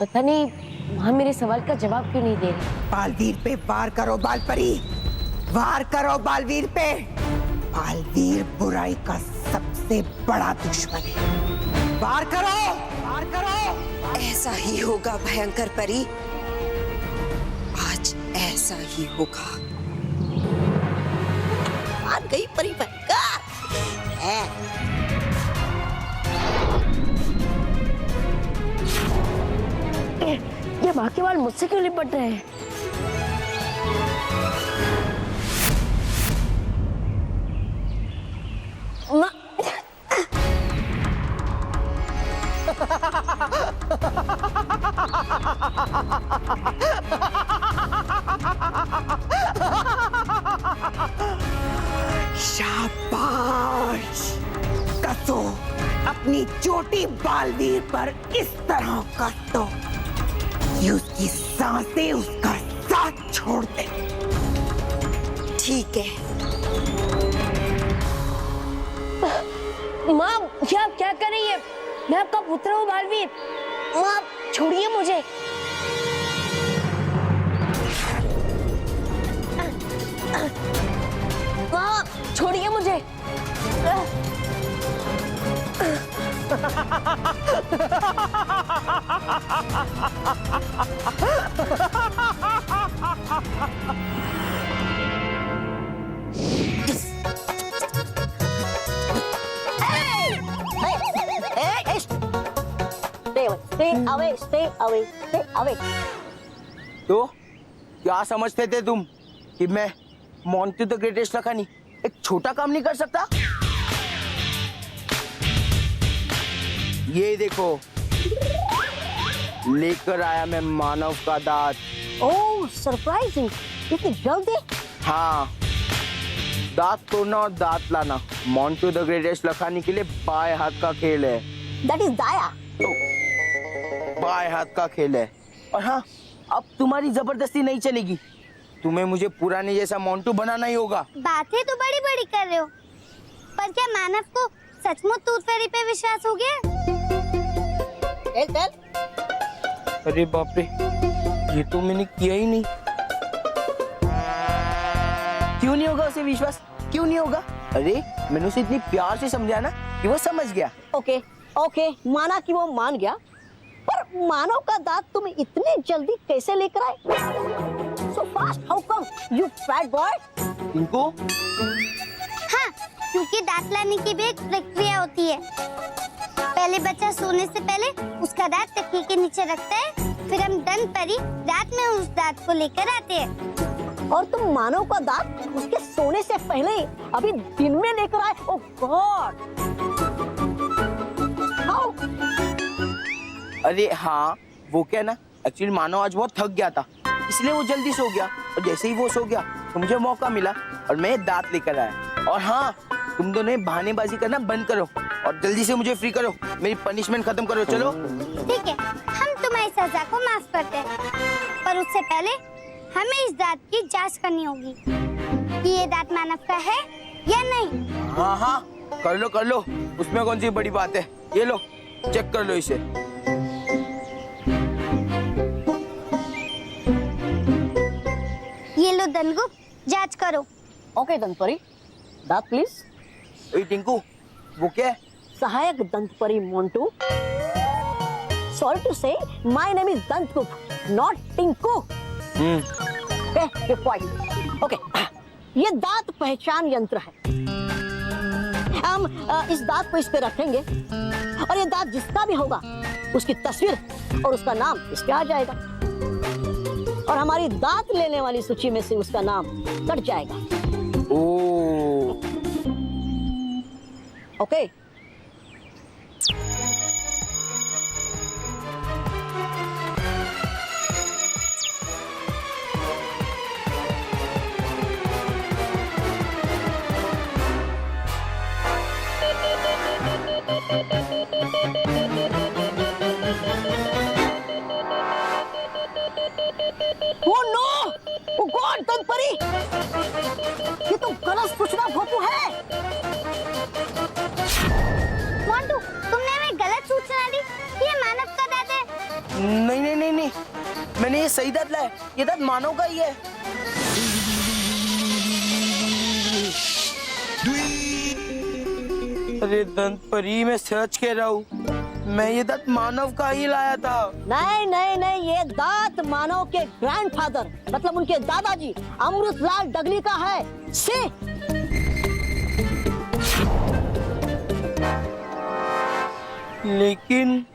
पता नहीं माँ मेरे सवाल का जवाब क्यों नहीं दे रही। बालवीर पे वार करो बालपरी, वार करो बालवीर पे। बालवीर बुराई का सबसे बड़ा दुश्मन है। वार करो, वार करो। ऐसा ही होगा भयंकर परी, आज ऐसा ही होगा। मान गई परी भयंकर है। ये माँ के बाल मुझसे क्यों लिपट रहे हैं? माँ शाबाश, कसो अपनी चोटी बालवीर पर इस तरह कस दो कि उसकी सांसें उसका साथ छोड़ दे। ठीक है। माँ क्या आप क्या कर रही है? मैं आपका पुत्र हूँ बालवीर। माँ छोड़िए मुझे। माँ छोड़िए मुझे। Stay away. तो क्या समझते थे तुम कि मैं मोंटू द ग्रेटेस्ट लखानी एक छोटा काम नहीं कर सकता? ये देखो, लेकर आया मैं मानव का दांत। Oh, surprising. इतनी जल्दी? हाँ, दांत तोड़ना और दांत लाना मोंटू द ग्रेटेस्ट लखानी के लिए बाएं हाथ का खेल है। That is Daya. बाएं हाथ का खेल है। और हाँ, अब तुम्हारी जबरदस्ती नहीं चलेगी। तुम्हें मुझे पुराने जैसा मोंटू बनाना ही होगा। बातें तो बड़ी बड़ी कर रहे हो, पर क्या मानव को सचमुच टूथ फेरी पे विश्वास हो गया? अरे बाप रे, ये तो मैंने किया ही नहीं। क्यों नहीं होगा उसे विश्वास? क्यों नहीं होगा? अरे मैंने उसे इतनी प्यार से समझाया ना कि वो समझ गया। ओके, माना कि वो मान गया, पर मानव का दांत तुम इतनी जल्दी कैसे लेकर आए? So fast, how come, you fat boy? इनको? हाँ, क्योंकि दांत लाने की भी एक प्रक्रिया होती है। पहले बच्चा सोने से पहले उसका दांत तकिए के नीचे रखता है, फिर हम दंत परी रात में उस दांत को लेकर आते हैं। और तुम मानव का दांत उसके सोने से पहले ही अभी दिन में लेकर आए? Oh God! How? अरे हाँ, वो क्या ना, एक्चुअली मानव आज बहुत थक गया था, इसलिए वो जल्दी सो गया। और जैसे ही वो सो गया तो मुझे मौका मिला और मैं दांत लेकर आया। और हाँ, तुम दोनों बहानेबाजी करना बंद करो और जल्दी से मुझे फ्री करो, मेरी पनिशमेंट खत्म करो। चलो ठीक है, हम तुम्हारी सजा को माफ करते हैं, पर उससे पहले हमें इस दांत की जांच करनी होगी कि ये दांत मानव का है या नहीं। हाँ हाँ, कर लो, उसमें कौन सी बड़ी बात है। ये लो, चेक कर लो इसे। ये लो दंतगुप्त, जांच करो। ओके दंतपरी, दांत प्लीज। ओए टिंकू, वो क्या है? सहायक दंतपरी Montu. Sorry to say, my name is Dantgupta, not Tinku. Okay, ये दांत पहचान यंत्र है। हम इस दांत को इस पे रखेंगे और ये दांत जिसका भी होगा उसकी तस्वीर और उसका नाम इस पे आ जाएगा और हमारी दांत लेने वाली सूची में से उसका नाम कट जाएगा। Oh, okay. Oh no! Oh God, दंतपरी! ये तो गलत सूचना भोपू है। मोंटू, तुमने हमें गलत सूचना दी कि ये मानव का दांत है। नहीं, ये सही दांत लाए, ये दांत मानव का ही है। अरे दंत परी, मैं सच कह रहा हूँ, मैं ये दांत मानव का ही लाया था। नहीं नहीं नहीं, ये दांत मानव के ग्रैंडफादर मतलब उनके दादाजी अमृतलाल डगली का है। से लेकिन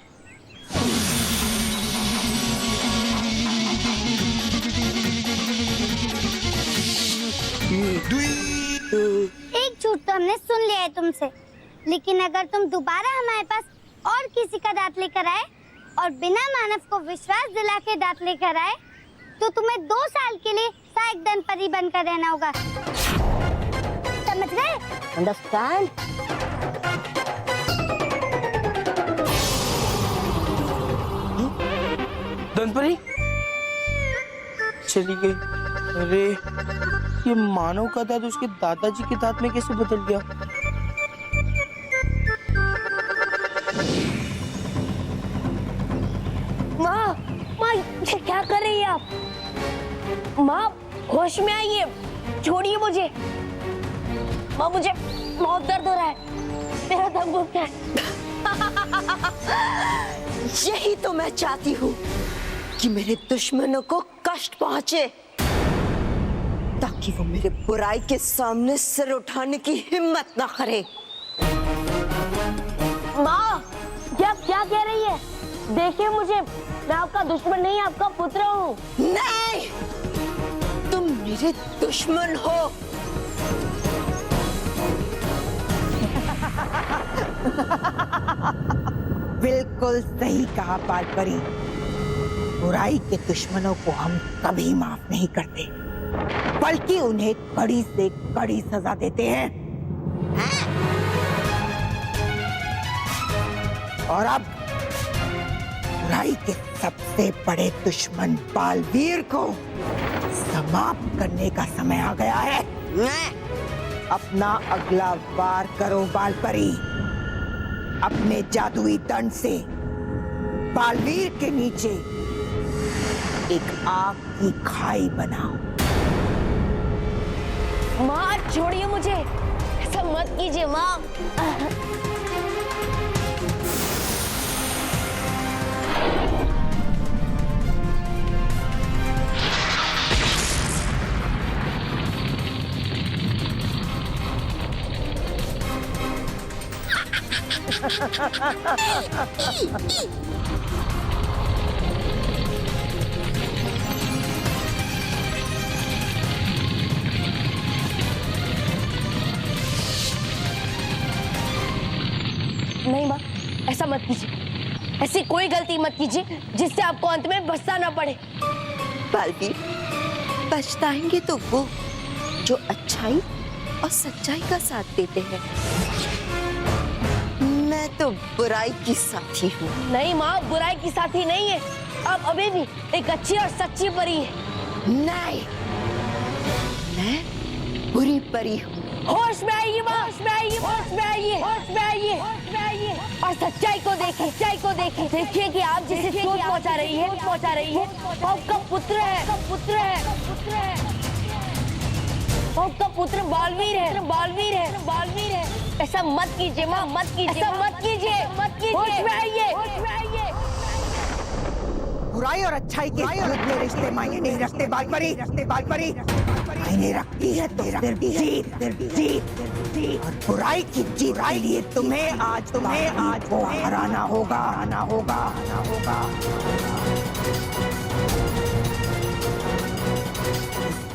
एक झूठ तो हमने सुन लिया है तुमसे, लेकिन अगर तुम दोबारा हमारे पास और किसी का दांत लेकर आए और बिना मानव को विश्वास दिला के दांत लेकर आए, तो तुम्हें 2 साल के लिए सहायक दंत परी बनकर रहना होगा। समझ गए? अंडरस्टैंड? दंत परी चली गई। अरे ये मानव का दांत उसके दादाजी के दांत में कैसे बदल गया? माँ, माँ ये क्या कर रही है आप? माँ होश में आइए, छोड़िए मुझे। माँ मुझे बहुत दर्द हो रहा है, मेरा दम घुटता है। यही तो मैं चाहती हूँ कि मेरे दुश्मनों को कष्ट पहुंचे, ताकि वो मेरे बुराई के सामने सिर उठाने की हिम्मत ना करे। माँ क्या क्या कह रही है? देखिए मुझे, मैं आपका दुश्मन नहीं, आपका पुत्र हूँ। नहीं, तुम मेरे दुश्मन हो। बिल्कुल सही कहा बालपरी। बुराई के दुश्मनों को हम कभी माफ नहीं करते, बल्कि उन्हें कड़ी से कड़ी सजा देते हैं। और अब बुराई के सबसे बड़े दुश्मन बालवीर को समाप्त करने का समय आ गया है। अपना अगला वार करो बालपरी। अपने जादुई दंड से बालवीर के नीचे एक आग की खाई बनाओ। माँ छोड़िए मुझे, ऐसा मत कीजिए माँ। नहीं माँ, ऐसा मत कीजिए, ऐसी कोई गलती मत कीजिए जिससे आपको अंत में पछताना पड़े। बालवीर, पछताएंगे तो वो जो अच्छाई और सच्चाई का साथ देते हैं। मैं तो बुराई की साथी हूँ। नहीं माँ, बुराई की साथी नहीं है, आप अभी भी एक अच्छी और सच्ची परी है। नहीं, मैं बुरी परी हूँ। होश में आइए माँ, होश में आइए, होश में आइए, होश में आइए, होश में आइए और सच्चाई को देखिए, सच्चाई को देखिए। देखिए कि आप जिसे चोट पहुंचा रही है, वो आपका पुत्र है, पुत्र है, पुत्र है। आपका पुत्र बालवीर है, बालवीर है, बालवीर है। ऐसा मत कीजिए माँ, मत कीजिए, ऐसा मत कीजिए, मत कीजिए। होश में आइए, होश में आइए। बुराई और अच्छाई के युद्ध में रिश्ते मायने नहीं रखते बालपरी, बालपरी मायने रखती है तो सिर्फ जीत। और बुराई की जीत के लिए तुम्हें आज वो हराना होगा, आना होगा।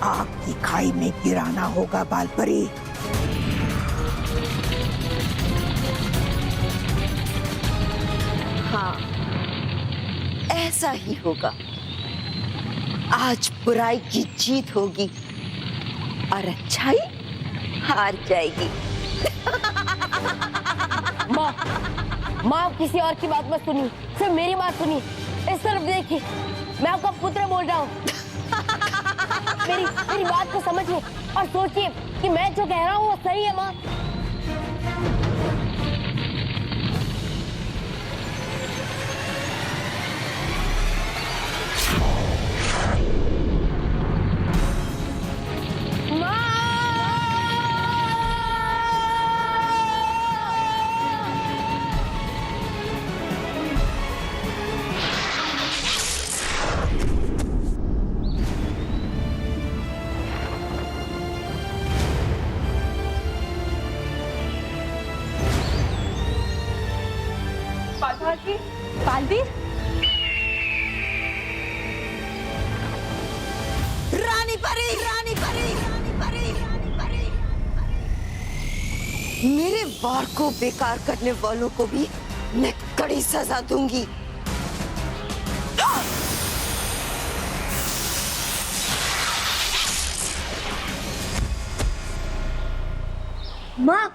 आग की खाई में गिराना होगा बालपरी। हाँ, ऐसा ही होगा। आज बुराई की जीत होगी और अच्छाई हार जाएगी। माँ आप किसी और की बात मत सुनिए, सिर्फ मेरी बात सुनिए। इस तरफ देखिए, मैं आपका पुत्र बोल रहा हूँ। मेरी बात को समझिए और सोचिए कि मैं जो कह रहा हूँ वो सही है माँ। बालवीर, रानी परी, रानी परी, रानी परी, रानी परी। मेरे वार को बेकार करने वालों को भी मैं कड़ी सजा दूंगी। माँ,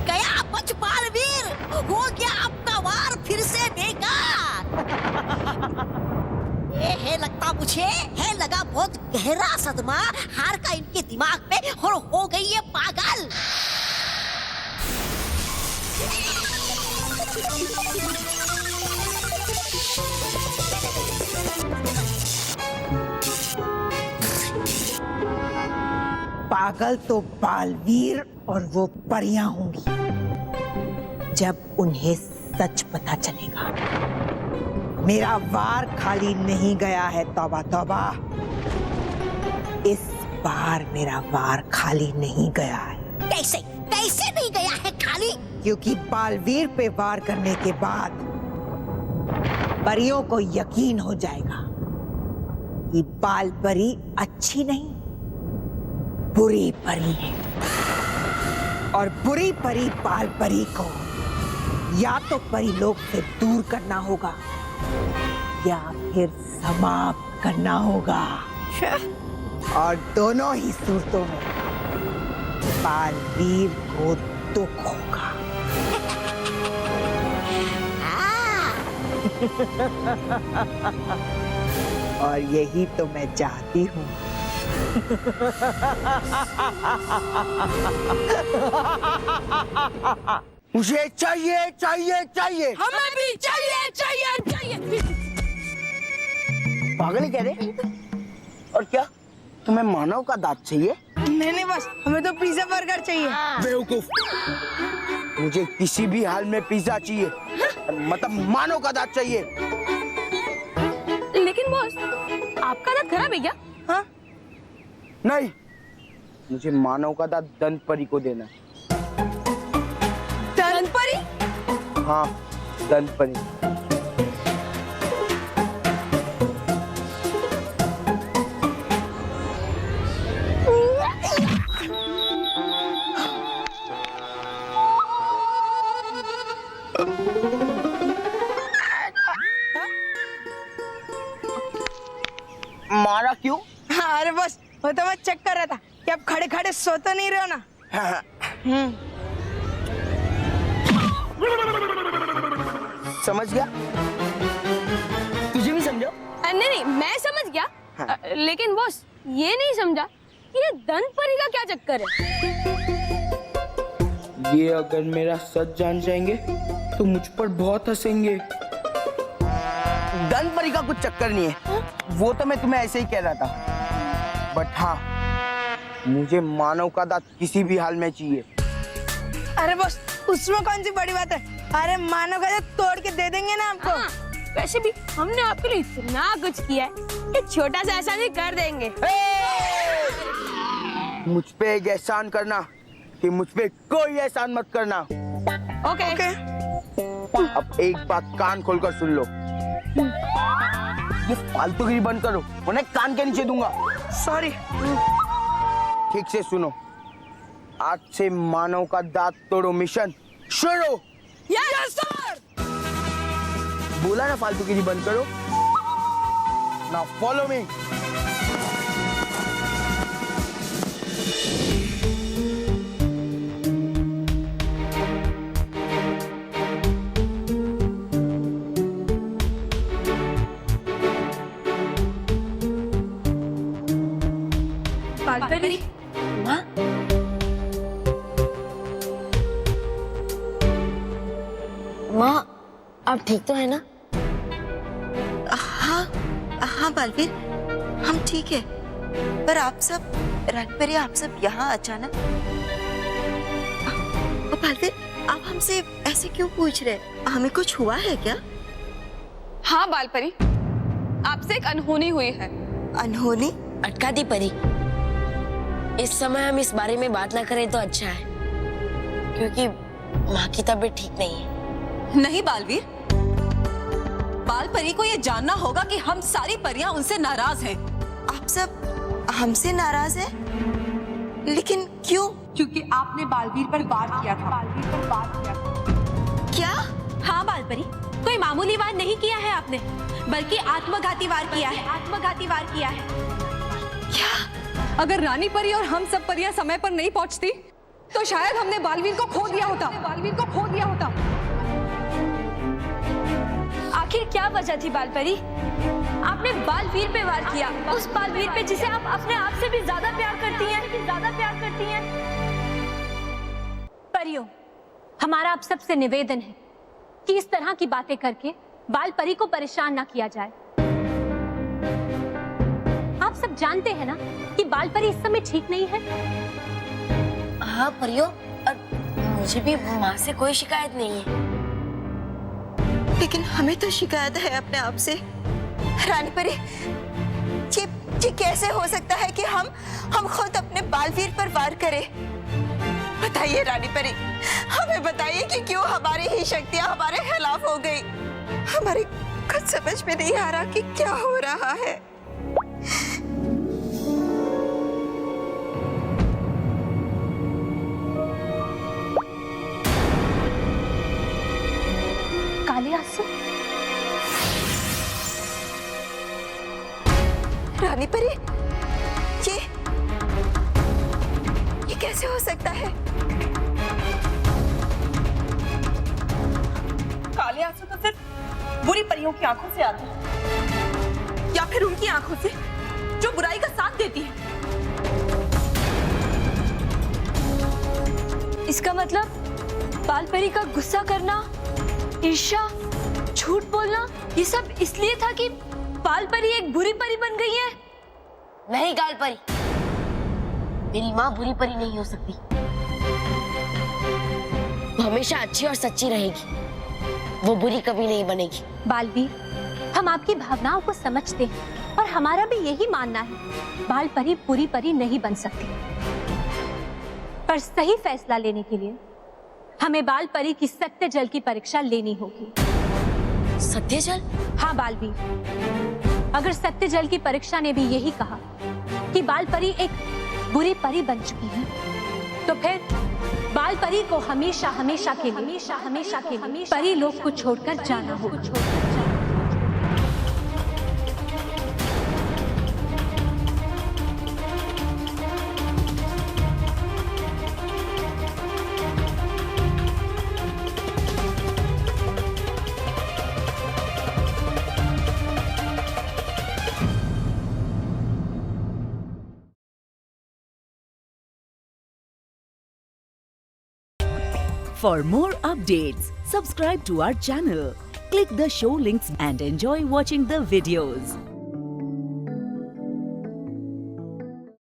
गया बच बालवीर, हो गया अपना वार फिर से बेकार। है लगता मुझे, है लगा बहुत गहरा सदमा, हार का इनके दिमाग में और हो गई है पागल। पागल तो बालवीर और वो परियां होंगी जब उन्हें सच पता चलेगा। मेरा वार खाली नहीं गया है, तौबा तौबा। इस बार मेरा वार खाली नहीं गया है। कैसे कैसे नहीं गया है खाली? क्योंकि बालवीर पे वार करने के बाद परियों को यकीन हो जाएगा कि बाल परी अच्छी नहीं, बुरी परी है। और बुरी परी बाल परी को या तो परी लोक से दूर करना होगा या फिर समाप्त करना होगा। और दोनों ही सूरतों में बालवीर को दुख होगा। और यही तो मैं चाहती हूँ। मुझे चाहिए चाहिए चाहिए। हमें भी चाहिए चाहिए चाहिए। पागल ही कह रहे? और क्या तुम्हें मानव का दांत चाहिए? नहीं बस, हमें तो पिज्जा बर्गर चाहिए। बेवकूफ, मुझे किसी भी हाल में पिज्जा चाहिए, मतलब मानव का दांत चाहिए। लेकिन बॉस, आपका दांत खराब है क्या? हाँ? नहीं, मुझे मानव का दांत दंत परी को देना है। दंत परी? हाँ, दंत परी। मारा क्यों? हाँ, अरे बस वो तो मैं चेक कर रहा था कि आप खड़े खड़े सो तो नहीं रहे हो ना। समझ गया? तुझे भी समझो? नहीं नहीं, मैं समझ गया। हाँ। लेकिन बॉस, ये नहीं समझा कि ये दंत परी का क्या चक्कर है। ये अगर मेरा सच जान जाएंगे तो मुझ पर बहुत हंसेंगे। दंत परी का कुछ चक्कर नहीं है, वो तो मैं तुम्हें ऐसे ही कह रहा था। बट हाँ, मुझे मानव का दांत किसी भी हाल में चाहिए। अरे बस, उसमें कौन सी बड़ी बात है? अरे मानव का दांत तोड़ के दे देंगे ना आपको। हाँ, वैसे भी हमने आपके लिए इतना कुछ किया है कि छोटा सा एहसान ही कर देंगे। मुझ पे एक एहसान करना कि मुझ पे कोई एहसान मत करना। ओके। अब एक बात कान खोलकर सुन लो, ये फालतूगिरी बंद करो वरना कान के नीचे दूंगा। सॉरी। ठीक से सुनो, आज से मानव का दांत तोड़ो मिशन शुरू। Yes sir. बोला ना फालतूगिरी बंद करो। Now follow me. बालपरी, माँ, माँ, आप ठीक तो है ना? हाँ हाँ बालवीर, हम ठीक है। पर आप सब रानी, आप सब यहाँ अचानक? बालवीर, आप हमसे ऐसे क्यों पूछ रहे? हमें कुछ हुआ है क्या? हाँ बालपरी, आपसे एक अनहोनी हुई है। अनहोनी? अटका दी परी, इस समय हम इस बारे में बात ना करें तो अच्छा है, क्योंकि माँ की तबीयत ठीक नहीं है। नहीं बालवीर, बाल परी को ये जानना होगा कि हम सारी परियां उनसे नाराज हैं। आप सब हमसे नाराज हैं? लेकिन क्यों? क्योंकि आपने बालवीर पर वार किया था। क्या? हाँ बालपरी, कोई मामूली वार नहीं किया है आपने, बल्कि आत्मघाती वार किया है। आत्मघाती वार किया है। क्या? अगर रानी परी और हम सब परियां समय पर नहीं पहुंचती तो शायद हमने बालवीर को खो दिया होता। बालवीर को खो दिया होता। आखिर क्या वजह थी बालपरी? आपने बालवीर पे वार किया, उस बालवीर पे जिसे आप अपने आप से भी ज्यादा प्यार करती हैं। ज्यादा प्यार करती हैं। परियों, हमारा आप सबसे निवेदन है कि इस तरह की बातें करके बाल परी को परेशान ना किया जाए। आप सब जानते हैं ना कि बाल परी इस समय ठीक नहीं है। हाँ परियों, और मुझे भी माँ से कोई शिकायत नहीं है। लेकिन हमें तो शिकायत है अपने आप से। रानी परी, ये कैसे हो सकता है कि हम खुद अपने बालवीर पर वार करें? बताइए रानी परी, हमें बताइए कि क्यों हमारी ही शक्तियां हमारे खिलाफ हो गई। हमारे कुछ समझ में नहीं आ रहा कि क्या हो रहा है। काले आंसू? रानी परी, ये कैसे हो सकता है? काले आंसू तो सिर्फ बुरी परियों की आंखों से आते हैं, या फिर उनकी आंखों से जो बुराई का साथ देती है। इसका मतलब बालपरी का गुस्सा करना, ईर्ष्या, झूठ बोलना, ये सब इसलिए था कि बालपरी एक बुरी परी बन गई है। नहीं गालपरी, मेरी माँ बुरी परी नहीं हो सकती। वो हमेशा अच्छी और सच्ची रहेगी, वो बुरी कभी नहीं बनेगी। बालवीर, हम आपकी भावनाओं को समझते हैं और हमारा भी यही मानना है, बाल परी बुरी परी नहीं बन सकती। पर सही फैसला लेने के लिए हमें बाल परी की सत्य जल की परीक्षा लेनी होगी। सत्य जल? हाँ बालवीर, अगर सत्य जल की परीक्षा ने भी यही कहा कि बाल परी एक बुरी परी बन चुकी है, तो फिर बाल परी को हमेशा हमेशा के लिए परी लोक को छोड़कर जाना होगा। For more updates, subscribe to our channel, click the show links and enjoy watching the videos.